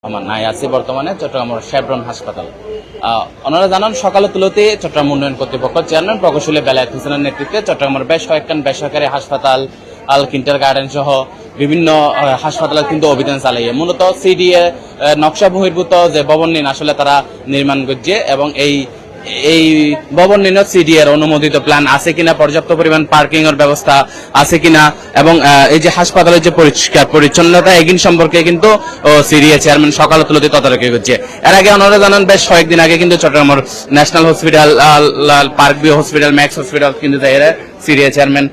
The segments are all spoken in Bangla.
আমার নাই আছে বর্তমানে চট্টগ্রামের শেভরন হাসপাতাল। ওনারা জানান সকালে তুলতে চট্টগ্রাম উন্নয়ন কর্তৃপক্ষ চেয়ারম্যান প্রকৌশলী বেলায়েত হোসেনের নেতৃত্বে চট্টগ্রামের বেশ কয়েকখান বেসরকারি হাসপাতাল কিন্টার গার্ডেন সহ বিভিন্ন হাসপাতালে কিন্তু অভিযান চালিয়ে মূলত সিডিএ নকশা বহির্ভূত যে ভবন আসলে তারা নির্মাণ করছে এবং এই ভবন নির্মাণ সিডিএর অনুমোদিত প্ল্যান আছে কিনা, পর্যাপ্ত পরিমাণ পার্কিং এর ব্যবস্থা আছে কিনা এবং এই যে হাসপাতালের যে পরিষ্কার পরিচ্ছন্নতা এগিন সম্পর্কে কিন্তু সিডিএ চেয়ারম্যান সকালে তুলতে তদারকি করছে। এর আগে ওনারা জানান বেশ কয়েকদিন আগে কিন্তু চট্টগ্রামের national hospital, park view hospital, max hospital কিন্তু সিডিএ চেয়ারম্যান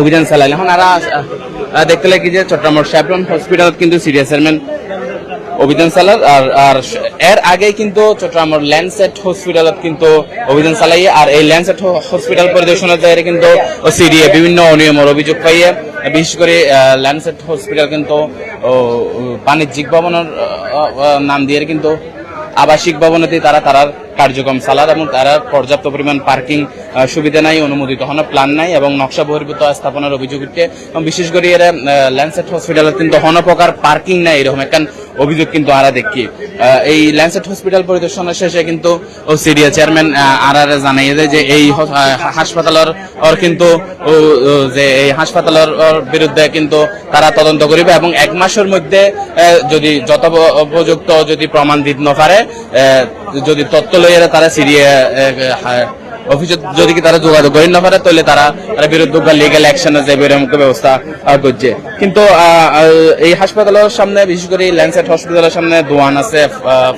অভিযান চালাইলেন। এখন আর দেখতে লাগে যে চট্টগ্রামের শেভরন হসপিটাল কিন্তু সিডিএ চেয়ারম্যান অভিযান চালার আর এর আগে কিন্তু চট্টগ্রামের ল্যান্ডসেট হসপিটালত কিন্তু অভিযান চালাই আর এই ল্যান্ডসেট হসপিটাল পরিদর্শনের দায়িত্বে কিন্তু সিডিএ বিভিন্ন অনিয়মের অভিযোগ পাইয়ে বিশেষ করে ল্যান্ডসেট হসপিটাল কিন্তু বাণিজ্যিক ভবনের নাম দিয়ে কিন্তু আবাসিক ভবনেতে তারা কার্যক্রম চালার এবং তারা পর্যাপ্ত পরিমাণ পার্কিং সুবিধা নাই, অনুমোদিত হওয়ার প্ল্যান নাই এবং নকশা বহির্ভূত স্থাপনার অভিযোগ উঠছে। বিশেষ করে এরা ল্যান্ডসেট হসপিটালে কিন্তু হন প্রকার পার্কিং নাই এরকম একখান অভিযোগ কিন্তু আমরা দেখি। এই ল্যান্ডসেট হসপিটাল পরিদর্শনের শেষে কিন্তু সিডিএ চেয়ারম্যান আর জানাইয়ে দেয় যে এই হাসপাতালের কিন্তু যে এই হাসপাতালের বিরুদ্ধে কিন্তু তারা তদন্ত করিবে এবং 1 মাসের মধ্যে যদি যথোপযুক্ত যদি প্রমাণ দিতে না পারে, যদি তথ্য লইয়ে তারা সিডিএ অফিসে যদি তারা যোগাযোগ করেন না পারে তাহলে তারা বিরুদ্ধে লিগ্যাল অ্যাকশনে যাবে এরকম ব্যবস্থা করছে। কিন্তু এই হাসপাতালের সামনে বিশেষ করে ল্যান্ডসেট হসপিটালের সামনে দোয়ান আছে,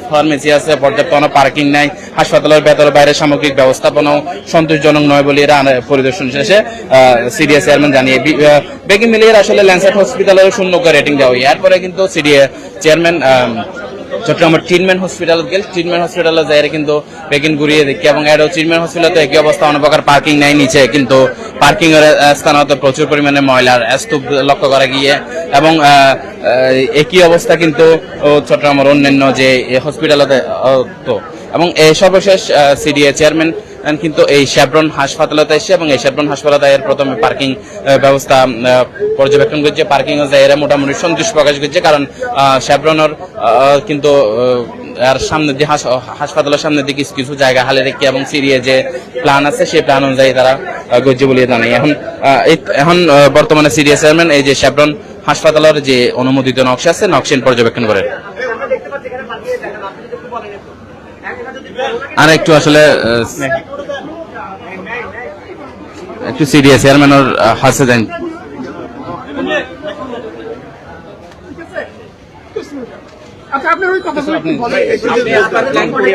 ফার্মেসি আছে, পর্যাপ্ত কোনো পার্কিং নাই, হাসপাতালের ভেতর বাইরে সামগ্রিক ব্যবস্থাপনাও সন্তোষজনক নয় বলে এরা পরিদর্শন শেষে সিডিএ চেয়ারম্যান জানিয়ে বেগি মিলিয়ে আসলে ল্যান্ডসেট হসপিটালের 0 করে রেটিং দেওয়া হয়। এরপরে কিন্তু সিডিএ চেয়ারম্যান চট্টগ্রামের ট্রিটমেন্ট হসপিটাল গেল, ট্রিটমেন্ট হসপিটালে যাই কিন্তু বেগিন ঘুরিয়ে দেখি এবং এর ট্রিটমেন্ট হসপিটালে একই অবস্থা, অন্য প্রকার পার্কিং নাই নিচে, কিন্তু পার্কিং এর স্থান হতে প্রচুর পরিমাণে ময়লার স্তূপ লক্ষ্য করা গিয়ে এবং একই অবস্থা কিন্তু চট্টগ্রামের অন্যান্য যে হসপিটালতে তো এবং সর্বশেষ সিডিএ চেয়ারম্যান কিন্তু এই শেভরন হাসপাতালতে এসে এবং এই শেভরন হাসপাতালে প্রথমে পার্কিং ব্যবস্থা পর্যবেক্ষণ করছে, পার্কিং এরা মোটামুটি সন্তুষ্ট প্রকাশ করছে কারণ শেভরনের কিন্তু আর সামনে দিয়ে হাসপাতালের সামনে দিকে কিছু জায়গা হালে রেখে এবং সিরিয়ে যে প্ল্যান আছে সেই প্ল্যান অনুযায়ী তারা গজ্জে বলিয়ে জানাই। এখন বর্তমানে সিডিএ চেয়ারম্যান এই যে শেভরন হাসপাতালের যে অনুমোদিত নকশা আছে নকশা পর্যবেক্ষণ করে। আর একটু আসলে একটু সিডিএ চেয়ারম্যানের হাসে দেন।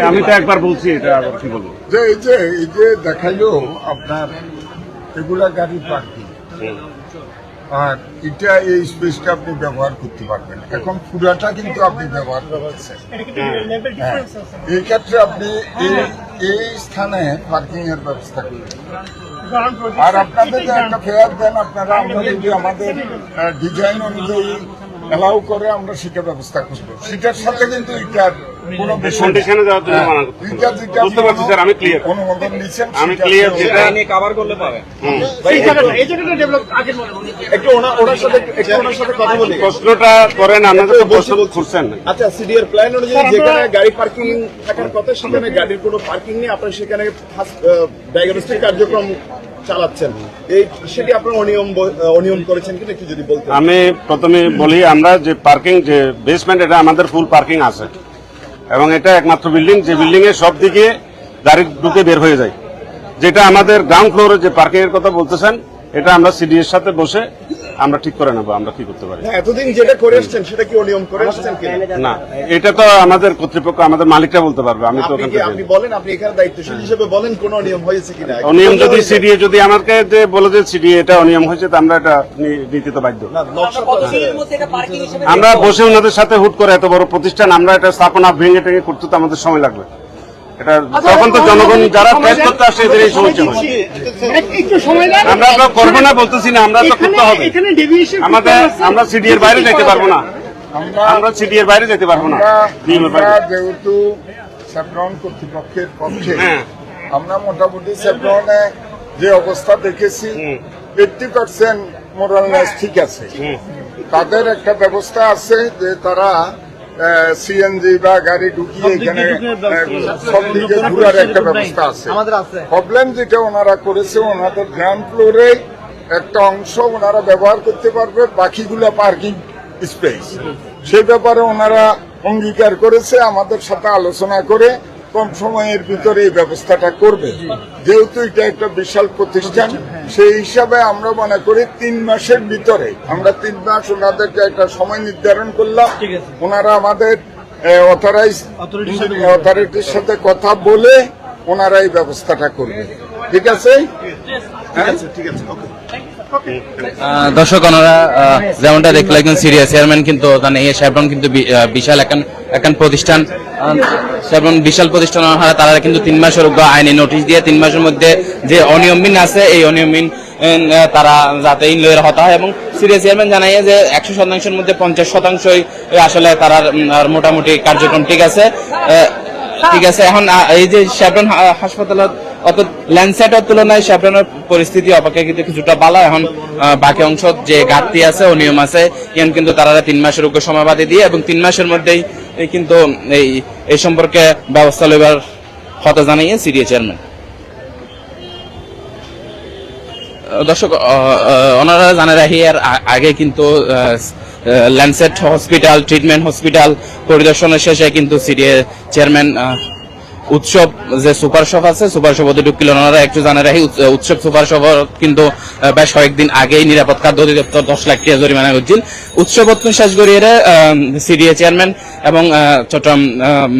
আমি তো একবার বলছি এটা কি বলবো যে এই যে দেখাইলো আপনার এগুলা গাড়ি পার্কিং আর এটা এই স্পেসটা আপনি ব্যবহার করতে পারবেন, এখন পুরাটা কিন্তু আপনি ব্যবহার করতেছেন। এই ক্ষেত্রে আপনি এই স্থানে পার্কিং এর ব্যবস্থা করবেন আর আপনাদের যে একটা ফেয়ার দেন আপনারা, আমরা যদি আমাদের ডিজাইন অনুযায়ী এলাউ করে আমরা সেটা ব্যবস্থা করবো, সেটার সাথে কিন্তু এটার কোনো কন্ডিশনে যাওয়ার জন্য মানা করতে বুঝতে পারছি স্যার, আমি ক্লিয়ার, অনুমোদন নিচ্ছেন, আমি ক্লিয়ার, যেটা নিয়ে কভার করলে পাবে। একটু ওনার সাথে কথা বলি। প্রশ্নটা করেন, আপনাদের তো প্রশ্ন করছেন। আচ্ছা, সিডিএর প্ল্যান অনুযায়ী যেখানে গাড়ি পার্কিং থাকার কথা সেখানে গাড়ির কোনো পার্কিং নেই, আপনারা সেখানে ডায়াগনস্টিক কার্যক্রম চালাচ্ছেন, সেটি আপনারা অনিয়ম করেছেন কিনা একটু যদি বলতেন। আমি প্রথমে বলি, আমরা যে পার্কিং যে বেসমেন্ট এটা আমাদের ফুল পার্কিং আছে এবং এটা একমাত্র বিল্ডিং যে বিল্ডিং এর সব দিকে গাড়ি ঢুকে বের হয়ে যায়, যেটা আমাদের গ্রাউন্ড ফ্লোরে যে পার্কিং এর কথা বলতেছেন এটা আমরা সিডি এর সাথে বসে আমরা ঠিক করে নেবো আমরা কি করতে পারি। এতদিন যেটা করে আসছেন সেটা কি অনিয়ম করে আসছেন কিনা? না, এটা তো আমাদের কর্তৃপক্ষ, আমাদের মালিকরা বলতে পারবে, আমি তো আপনি বলেন, আপনি এখানে দায়িত্বশীল হিসেবে বলেন কোন অনিয়ম হয়েছে কিনা। অনিয়ম যদি সিডিএ যদি আমাকে যে বলে যে সিডিএ এটা অনিয়ম হয়েছে তো আমরা এটা নিতে তো বাধ্য। আমরা বসে ওনাদের সাথে হুট করে এত বড় প্রতিষ্ঠান আমরা এটা স্থাপনা ভেঙে টেঙে করতে তো আমাদের সময় লাগবে, এটা তখন তো জনগণ যারা কাজ করতে আসে এদের এই সমস্যা হয়। আমরা তো করবো না বলতেছি না, আমরা তো করতে হবে, আমরা সিডিএর বাইরে যেতে পারবো না, আমরা সিডিএর বাইরে যেতে পারবো না। যেহেতু শেভরন কর্তৃপক্ষের পক্ষে আমরা মোটামুটি শেভরনে যে অবস্থা দেখেছি 80% মোরালনেস ঠিক আছে, তাদের একটা ব্যবস্থা আছে যে তারা সিএনজি বা গাড়ি ঢুকিয়ে এখানে সব দিকে ঘুরার একটা ব্যবস্থা আছে। প্রবলেম যেটা ওনারা করেছে, ওনাদের গ্রাউন্ড ফ্লোরে একটা অংশ ওনারা ব্যবহার করতে পারবে, বাকিগুলো পার্কিং স্পেস। সেই ব্যাপারে ওনারা অঙ্গীকার করেছে, আমাদের সাথে আলোচনা করে কম সময়ের ভিতরে এই ব্যবস্থাটা করবে। যেহেতু এটা একটা বিশাল প্রতিষ্ঠান, সেই হিসাবে আমরা মনে করি 3 মাসের ভিতরে, আমরা 3 মাস ওনাদেরকে একটা সময় নির্ধারণ করলাম। ওনারা আমাদের অথরিটির সাথে কথা বলে ওনারা এই ব্যবস্থাটা করবে। ঠিক আছে? ঠিক আছে, ওকে। দর্শক, ওনারা যেমনটা দেখলে একজন সিরিয়াস চেয়ারম্যান কিন্তু এই শেভরন কিন্তু বিশাল একখান প্রতিষ্ঠান, শেভরন বিশাল প্রতিষ্ঠান। তারা কিন্তু 3 মাসের আইনি নোটিশ দিয়ে 3 মাসের মধ্যে যে অনিয়মিন আছে এই অনিয়মিন তারা যাতে ইনলয়ের হতা হয়, এবং সিরিয়াস চেয়ারম্যান জানাই যে 100% মধ্যে 50%ই আসলে তারা মোটামুটি কার্যক্রম ঠিক আছে। এখন এই যে শেভরন হাসপাতালত অত ল্যান্ডসেটের তুলনায় শেভরনের পরিস্থিতি অপেক্ষাকৃত কিছুটা ভালো। এখন বাকি অংশ যে ঘাটতি আছে অনিয়ম আছে এখন কিন্তু তারা 3 মাসের সময়বাদী দিয়ে, এবং 3 মাসের মধ্যেই কিন্তু এই সম্পর্কে ব্যবস্থা লইবার কথা জানিয়ে সিডিএ চেয়ারম্যান। দর্শক, ওনারা জানা রাখি এর আগে কিন্তু ল্যান্ডসেট হসপিটাল, ট্রিটমেন্ট হসপিটাল পরিদর্শনের শেষে কিন্তু সিডিএ চেয়ারম্যান উৎসব যে সুপার শপ আছে, সুপার শপ ঢুকছিল। ওনারা একটু জানা রাখি উৎসব সুপার শপ কিন্তু বেশ কয়েকদিন আগেই নিরাপদ খাদ্য অধিদপ্তর 10 লাখ টাকা জরিমানা করছিল। উৎসব শেষ করিয়ে সিডিএ চেয়ারম্যান এবং চট্টগ্রাম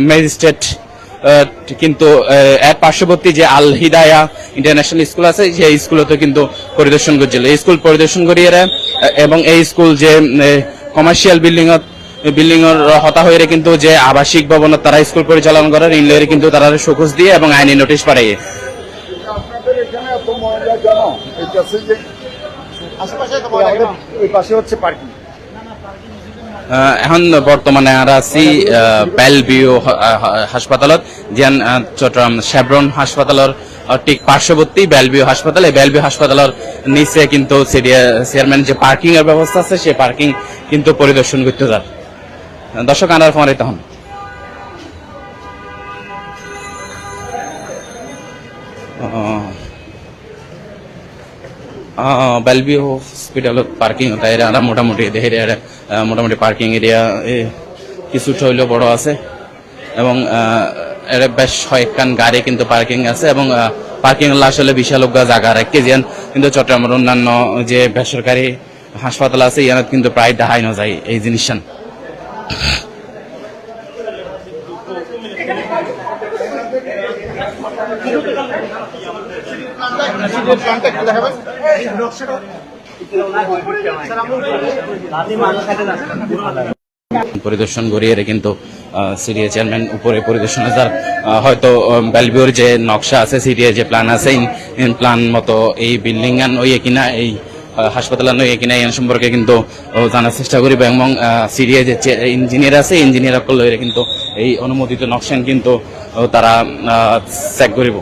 ম্যাজিস্ট্রেট কিন্তু এর পার্শ্ববর্তী যে আল হিদায়া ইন্টারন্যাশনাল স্কুল আছে সেই স্কুলতে কিন্তু পরিদর্শন করছিল। এই স্কুল পরিদর্শন করিয়ে এবং এই স্কুল যে কমার্শিয়াল বিল্ডিং এর হতা হয়ে কিন্তু যে আবাসিক ভবন তারা স্কুল পরিচালনা করার ইনলয়ের কিন্তু তারা শোকজ দিয়ে এবং আইনি নোটিশ পাঠিয়ে। আপনাদের এখানে এত ময়লা জানো, এই কাছে যে আশেপাশে তো ওই পাশে হচ্ছে পার্কিং। এখন বর্তমানে আমরা আছি বেলভিউ হাসপাতালত, যেন চট্টগ্রাম শেভরন হাসপাতালের ঠিক পার্শ্ববর্তী বেলভিউ হাসপাতাল। এই বেলভিউ হাসপাতালের নিচে কিন্তু চেয়ারম্যান যে পার্কিং এর ব্যবস্থা আছে সেই পার্কিং কিন্তু পরিদর্শন করতে যান। দর্শক, আনার পরে তখন বেলভিউ হসপিটালত পার্কিং এরা মোটামুটি মোটামুটি পার্কিং এরিয়া কিছুটা হইলেও বড় আছে, এবং এর বেশ কয়েকখান গাড়ি কিন্তু পার্কিং আছে, এবং পার্কিং আসলে বিশাল জায়গা রাখতে যান। কিন্তু চট্টগ্রামের অন্যান্য যে বেসরকারি হাসপাতাল আছে ইয়ানত কিন্তু প্রায় দেখাই না যায় এই জিনিসটা। পরিদর্শন করিয়ে কিন্তু সিডিএ চেয়ারম্যান উপরে পরিদর্শনে যার হয়তো বেলভিউর যে নকশা আছে, সিডিএ যে প্ল্যান আছে প্ল্যান মতো এই বিল্ডিং আন ওই কিনা এই হাসপাতাল নয় কিনা এই সম্পর্কে কিন্তু জানার চেষ্টা করিব, এবং সিডিএ যে ইঞ্জিনিয়ার আছে ইঞ্জিনিয়ার করলে কিন্তু এই অনুমোদিত নকশান কিন্তু তারা চেক করিব।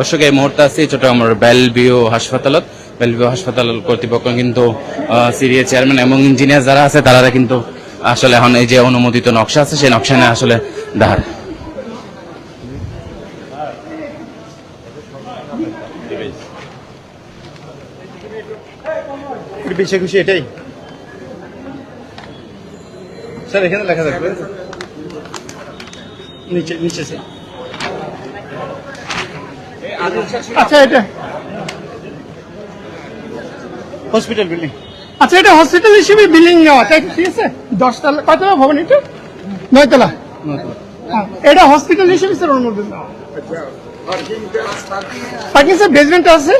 দর্শক, এই মুহূর্তে আছি চট্টগ্রামের বেলভিউ হাসপাতালত। বেলভিউ হাসপাতাল কর্তৃপক্ষ কিন্তু সিডিএ চেয়ারম্যান এবং ইঞ্জিনিয়ার যারা আছে তারা কিন্তু আসলে এখন এই যে অনুমোদিত নকশা আছে সেই নকশা নিয়ে আসলে দাঁড় বেশি খুশি এটাই স্যার। এখানে লেখা থাকবে নিচে নিচে। আচ্ছা, এটা হসপিটাল বিল্ডিং। আচ্ছা, এটা হসপিটাল হিসেবে বিল্ডিং নেওয়া, তাই তো? ঠিক আছে, 10 তলা, কয়তলা ভবন এটা? 9 তলা। এটা হসপিটাল হিসেবে স্যার অনুমোদন দেওয়া। পার্কিং স্যার বেসমেন্ট আছে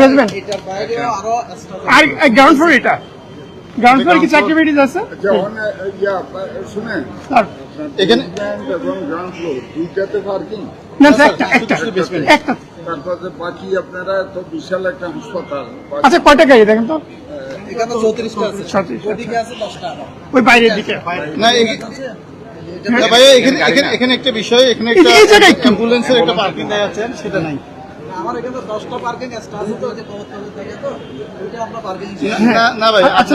বেসমেন্ট আর গ্রাউন্ড ফ্লোর এটা গ্রাউন্ড ফ্লোর কিছু অ্যাক্টিভিটিস আছে যেমন শুনেন স্যার এখানে এবং গ্রাউন্ড ফ্লোর দুইটাতে পার্কিং, না স্যার একটা একটা তারপরে বাকি আপনারা তো বিশাল একটা হাসপাতাল। আচ্ছা কয়টা গাড়ি দেখেন তো এখানে 34টা আছে 34 ওদিকে আছে 10টা ওই বাইরের দিকে না না ভাইয়া এখানে একটা বিষয় এখানে একটা এই জায়গায় একটু। অ্যাম্বুলেন্সের একটা পার্কিং দেয়া আছে সেটা নাই আমার এখানে 10টা পার্কিং এক্সট্রা আছে তো যে কবরতলে থাকে তো ওইটা আমরা পার্কিং না না ভাই আচ্ছা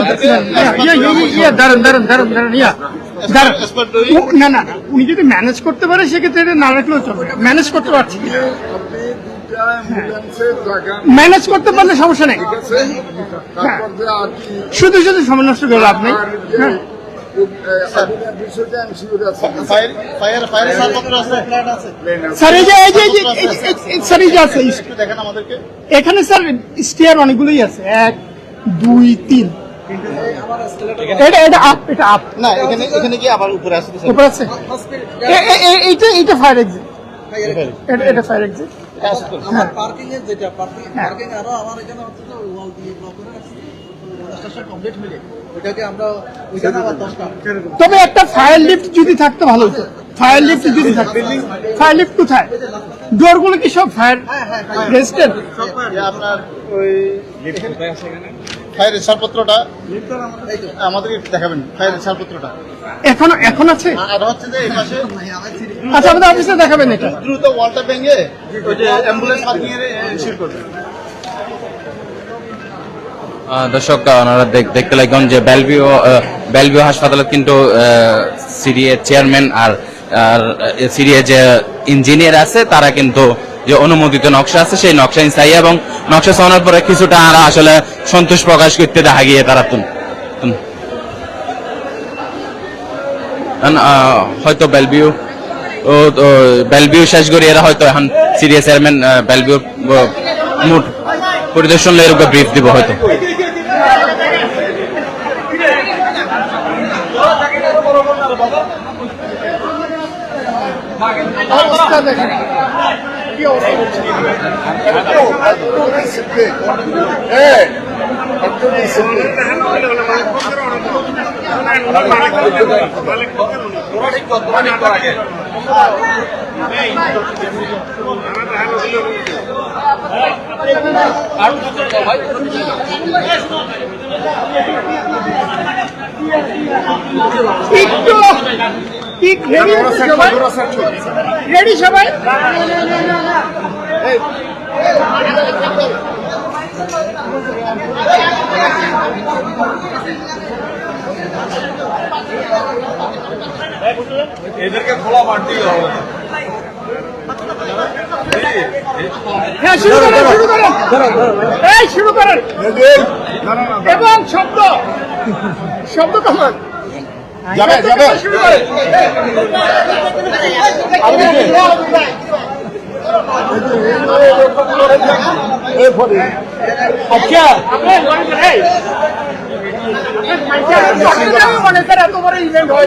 দাঁড়ান না না উনি যদি ম্যানেজ করতে পারে সেক্ষেত্রে এটা না রাখলেও চলবে ম্যানেজ করতে পারছি আপনি দুইটা অ্যাম্বুলেন্সের জায়গা ম্যানেজ করতে পারলে সমস্যা নেই ঠিক আছে, তারপর যে আর কি শুধু সময় নষ্ট করে আপনি আর যে আগুনের বিষয়টা এনশিওর আছে ফায়ার ছাড়পত্র আছে প্ল্যান আছে স্যার এই যে স্যার এই যে আছে একটু দেখেন আমাদেরকে এখানে স্যার স্টিয়ার অনেকগুলোই আছে 1 2 3 এটা আপ না এখানে কি আবার উপরে আছে উপর আছে এইটা ফায়ার এক্সিট এটা ফায়ার এক্সিট আমার পার্কিং এর যেটা পার্কিং আরো আমার এখানে হচ্ছে তো ওয়াল দিয়ে ব্লক করে রাখছি কনস্ট্রাকশন কমপ্লিট মিলে ওটাকে আমরা ওইখানে আবার 10টা তবে একটা ফায়ার লিফট যদি থাকতে ভালো হতো ফায়ার লিফট যদি থাকতো ফায়ার লিফট কোথায় ডোরগুলো কি সব ফায়ার রেজিস্ট্যান্ট আপনার ওই ফায়ারের ছাড়পত্রটা আমাদেরকে একটু দেখাবেন ফায়ারের ছাড়পত্রটা এখন আছে আর হচ্ছে যে এই পাশে আচ্ছা আমাদের অফিসে দেখাবেন এটা দ্রুত ওয়ালটা ভেঙে ওই যে অ্যাম্বুলেন্স পার্কিং এর ইনশিওর করবেন দর্শক ওনারা দেখতে লাগবেন যে বেলভিউ হাসপাতালে কিন্তু সিডিএ চেয়ারম্যান আর সিডিএ যে ইঞ্জিনিয়ার আছে তারা কিন্তু যে অনুমোদিত নকশা আছে সেই নকশা চাই এবং নকশা চাওয়ানোর পরে কিছুটা আর আসলে সন্তোষ প্রকাশ করতে দেখা গিয়ে তারা হয়তো বেলভিউ শেষ করি এরা হয়তো এখন সিডিএ চেয়ারম্যান বেলভিউ মোট পরিদর্শন এরকম ব্রিফ দিব হয়তো অবস্থা দেখেন কি রেডি সবাই এদেরকে খোলা মারতে হবে। হ্যাঁ শুরু করেন শুরু করেন এবং শব্দ কমান শুরু করেন আচ্ছা মনে করেন এত বড় ইভেন্ট হয়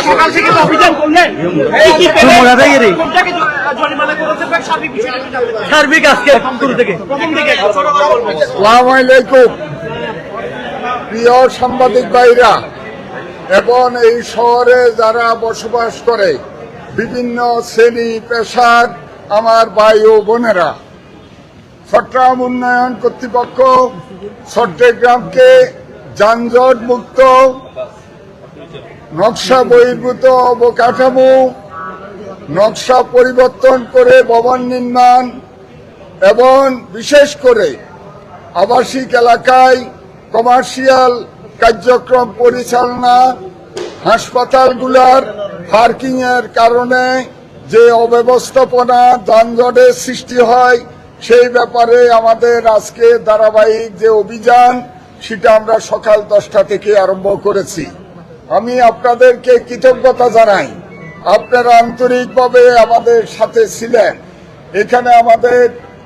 সকাল থেকে অভিযান করলেন সার্বিক আজকে শুরু থেকে আসসালামু আলাইকুম প্রিয় সাংবাদিক ভাইরা এবং এই শহরে যারা বসবাস করে বিভিন্ন শ্রেণী পেশার আমার ভাই ও বোনেরা, চট্টগ্রাম উন্নয়ন কর্তৃপক্ষ চট্টগ্রামকে যানজট মুক্ত, নকশা বহির্ভূত অবকাঠামো, নকশা পরিবর্তন করে ভবন নির্মাণ এবং বিশেষ করে আবাসিক এলাকায় কমার্শিয়াল কার্যক্রম পরিচালনা, হাসপাতালগুলোর পার্কিং এর কারণে যে অব্যবস্থাপনা যানজটের সৃষ্টি হয় সেই ব্যাপারে আমাদের আজকে ধারাবাহিক যে অভিযান সেটা আমরা সকাল 10টা থেকে আরম্ভ করেছি। আমি আপনাদেরকে কৃতজ্ঞতা জানাই আপনারা আন্তরিকভাবে আমাদের সাথে ছিলেন। এখানে আমাদের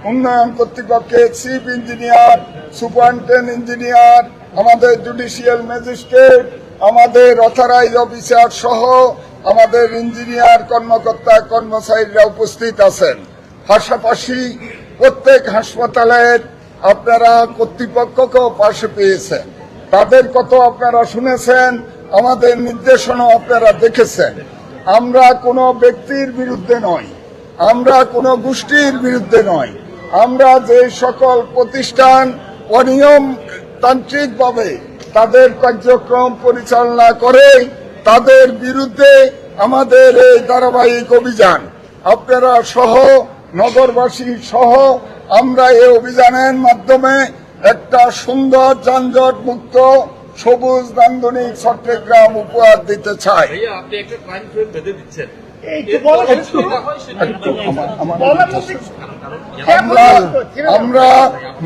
উন্নয়ন কর্তৃপক্ষের চিফ ইঞ্জিনিয়ার, সুপারিনটেন্ডেন্ট ইঞ্জিনিয়ার, আমাদের জুডিশিয়াল ম্যাজিস্ট্রেট, আমাদের অথরাইজ অফিসার সহ আমাদের ইঞ্জিনিয়ার কর্মকর্তা কর্মচারীরা উপস্থিত আছেন। পাশাপাশি প্রত্যেক হাসপাতালের আপনারা কর্তৃপক্ষকেও পাশে পেয়েছেন, তাদের কথা আপনারা শুনেছেন, আমাদের নির্দেশনা আপনারা দেখেছেন। আমরা কোনো ব্যক্তির বিরুদ্ধে নয়, আমরা কোনো গোষ্ঠীর বিরুদ্ধে নয়, আমরা যে সকল প্রতিষ্ঠান অনিয়ম তান্ত্রিকভাবে তাদের কার্যক্রম পরিচালনা করে তাদের বিরুদ্ধে আমাদের এই ধারাবাহিক অভিযান, আপনারা সহ নগরবাসী সহ আমরা এই অভিযানের মাধ্যমে একটা সুন্দর যানজট মুক্ত সবুজ নান্দনিক চট্টগ্রাম উপহার দিতে চাই। আমরা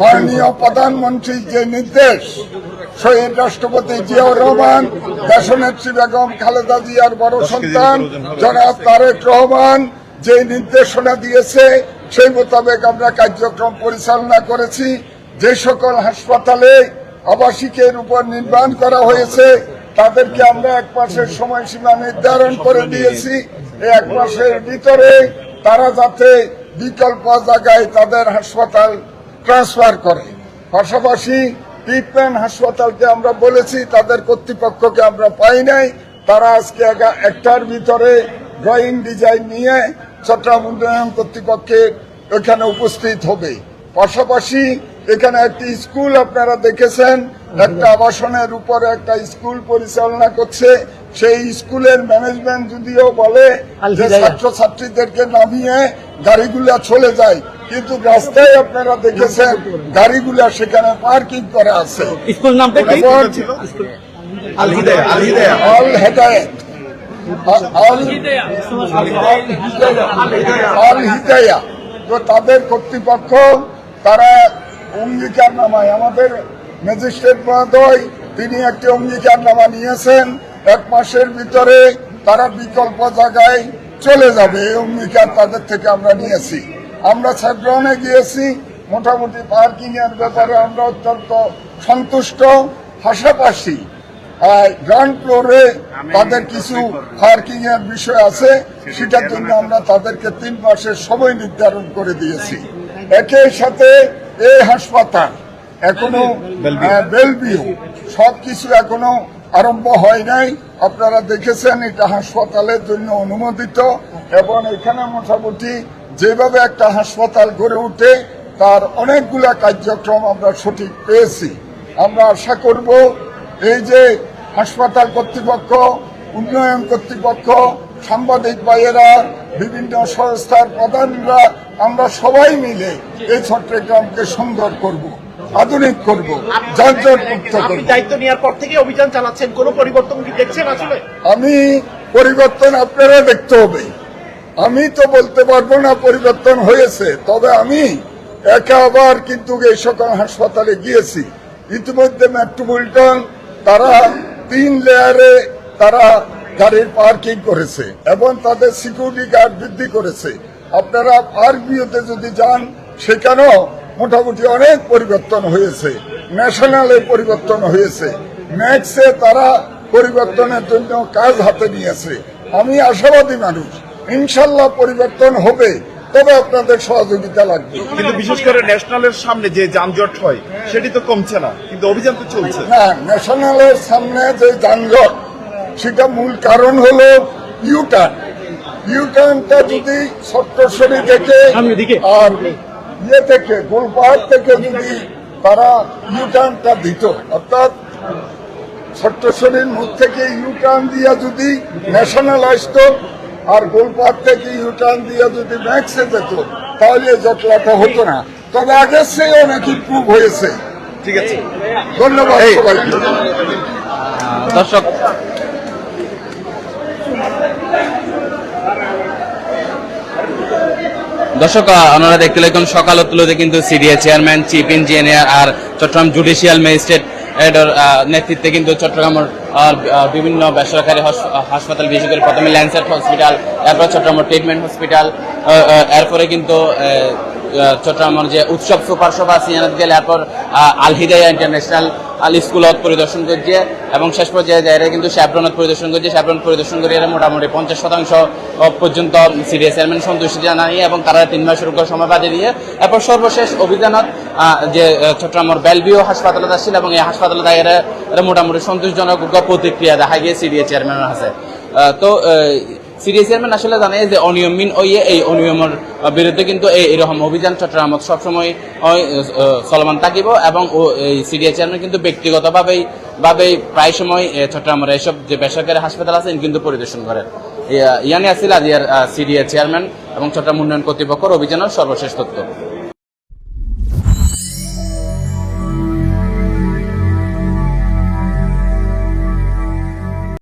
মাননীয় প্রধানমন্ত্রীর যে নির্দেশ, শহীদ রাষ্ট্রপতি জিয়াউর রহমান, দেশনেত্রী বেগম খালেদা জিয়ার বড় সন্তান জনাব তারেক রহমান যে নির্দেশনা দিয়েছে সেই মোতাবেক আমরা কার্যক্রম পরিচালনা করেছি। যে সকল হাসপাতালে আবাসিকের উপর নির্মাণ করা হয়েছে তাদেরকে আমরা 1 মাসের সময়সীমা নির্ধারণ করে দিয়েছি। এই 1 মাসের ভিতরে তারা যাতে বিকল্প জায়গায় তাদের হাসপাতাল ট্রান্সফার করে। পাশাপাশি ট্রিটমেন্ট হাসপাতালকে আমরা বলেছি, তাদের কর্তৃপক্ষকে আমরা পাই নাই, তারা আজকে 1টার ভিতরে ড্রয়িং ডিজাইন নিয়ে চট্টগ্রাম উন্নয়ন কর্তৃপক্ষের এখানে উপস্থিত হবে। পাশাপাশি এখানে একটি স্কুল আপনারা দেখেছেন, একটা আবাসনের উপরে একটা স্কুল পরিচালনা করছে। সেই স্কুলের ম্যানেজমেন্ট যদিও বলে যে ছাত্রছাত্রীদেরকে নামিয়ে গাড়িগুলা চলে যায়, কিন্তু রাস্তায় আপনারা দেখেছেন গাড়িগুলা সেখানে পার্কিং করা আছে। স্কুল নামটা কি? আল হেদায়েত, আল হিদায়া। তো তাদের কর্তৃপক্ষ তারা অঙ্গীকার নামায়, আমাদের ম্যাজিস্ট্রেট মহোদয় তিনি একটি অঙ্গীকার নামা নিয়েছেন, 1 মাসের ভিতরে তারা বিকল্প জায়গায় চলে যাবে। এই অঙ্গীকার তাদের থেকে আমরা নিয়েছি। আমরা ছাত্রনে গিয়েছি, মোটামুটি পার্কিং এর ব্যাপারে আমরা অত্যন্ত সন্তুষ্ট। পাশাপাশি গ্রাউন্ড ফ্লোরে তাদের কিছু পার্কিং এর বিষয় আছে, সেটার জন্য আমরা তাদেরকে 3 মাসের সময় নির্ধারণ করে দিয়েছি। একই সাথে এই হাসপাতাল এখনো বেলভিউ সবকিছু এখনো আরম্ভ হয় নাই। আপনারা দেখেছেন এটা হাসপাতালের জন্য অনুমোদিত, এবং এখানে মোটামুটি যেভাবে একটা হাসপাতাল গড়ে উঠে তার অনেকগুলা কার্যক্রম আমরা সঠিক পেয়েছি। আমরা আশা করব এই যে হাসপাতাল কর্তৃপক্ষ, উন্নয়ন কর্তৃপক্ষ, সাংবাদিক ভাইয়েরা, বিভিন্ন সংস্থার প্রধানরা, আমরা সবাই মিলে এই চট্টগ্রামকে সুন্দর করব, আধুনিক করব, যানজট মুক্ত করব। দায়িত্ব নেওয়ার পর থেকে অভিযান চালাচ্ছেন, কোনো পরিবর্তন কি দেখছেন? আসলে আমি পরিবর্তন আপনারা দেখতে হবে, আমি তো বলতে পারবো না পরিবর্তন হয়েছে, তবে আমি একা আবার কিন্তু এই সকল হাসপাতালে গিয়েছি। ইতিমধ্যে মেট্রোপলিটন তারা 3 লেয়ারে তারা গাড়ির পার্কিং করেছে এবং তাদের সিকিউরিটি গার্ড বৃদ্ধি করেছে। আপনারা পার্ক ভিউতে যদি যান সেখানেও মোটামুটি অনেক পরিবর্তন হয়েছে, ন্যাশনালে পরিবর্তন হয়েছে, ম্যাক্সে তারা পরিবর্তনের জন্য কাজ হাতে নিয়েছে। আমি আশাবাদী মানুষ, ইনশাল্লাহ পরিবর্তন হবে, তবে আপনাদের সহযোগিতা লাগবে। কিন্তু বিশেষ করে ন্যাশনালের সামনে যে যানজট হয় সেটি তো কমছে না, কিন্তু অভিযান তো চলছে। না, ন্যাশনালের সামনে যে যানজট সেটা মূল কারণ হলো ইউটার্ন। ইউটার্নটা যদি সপ্তশরী থেকে আর থেকে গোলপাহাড় থেকে যদি তারা ইউটার্নটা দিত, অর্থাৎ সপ্তশরীর মুখ থেকে ইউটার্ন দিয়া যদি ন্যাশনাল আসতো আর গোলপাহাড় থেকে ইউটার্ন দিয়া যদি ম্যাক্সে যেত, তাহলে জটলাটা হতো না। তবে আগের চেয়ে অনেক ইমপ্রুভ হয়েছে। ঠিক আছে, ধন্যবাদ সবাইকে। দর্শক আপনারা দেখতে লাগবেন সকাল তুলোতে কিন্তু সিডিএ চেয়ারম্যান, চিফ ইঞ্জিনিয়ার আর চট্টগ্রাম জুডিশিয়াল ম্যাজিস্ট্রেট এর নেতৃত্বে কিন্তু চট্টগ্রামের বিভিন্ন বেসরকারি হাসপাতাল, বিশেষ করে প্রথমে ল্যান্সেট হসপিটাল, এরপর চট্টগ্রাম ট্রিটমেন্ট হসপিটাল, এরপরে কিন্তু চট্টগ্রামের যে উৎসব সুপার শপ আছে গেলে, এরপর আল হিদায়া ইন্টারন্যাশনাল স্কুলত পরিদর্শন করছে এবং শেষ পর্যায়ে যায় কিন্তু শ্যাবরনত পরিদর্শন করছে। শ্যাবরন পরিদর্শন করে এরা মোটামুটি 50% পর্যন্ত সিডিএস চেয়ারম্যান সন্তুষ্টি জানানিয়ে এবং তারা 3 মাসের সময় বাদে দিয়ে এরপর সর্বশেষ অভিযানত যে চট্টগ্রামের বেলভিউ হাসপাতালে আসছিল এবং এই হাসপাতালে এরা মোটামুটি সন্তোষজনক প্রতিক্রিয়া দেখা গিয়ে সিডিএস চেয়ারম্যানের কাছে। তো সিডিএস চেয়ারম্যান আসলে জানে যে অনিয়মিন এই অনিয়মের বিরুদ্ধে কিন্তু এইরকম অভিযান চট্টগ্রামত সবসময় চলমান থাকিব এবং এই সিডিএস চেয়ারম্যান কিন্তু ব্যক্তিগতভাবেই প্রায় সময় চট্টগ্রামের এইসব যে বেসরকারি হাসপাতাল আছে কিন্তু পরিদর্শন করেন। ইয়ানি আসছিল আজ সিডিএস চেয়ারম্যান এবং চট্টগ্রাম উন্নয়ন কর্তৃপক্ষের অভিযানের সর্বশেষ তথ্য।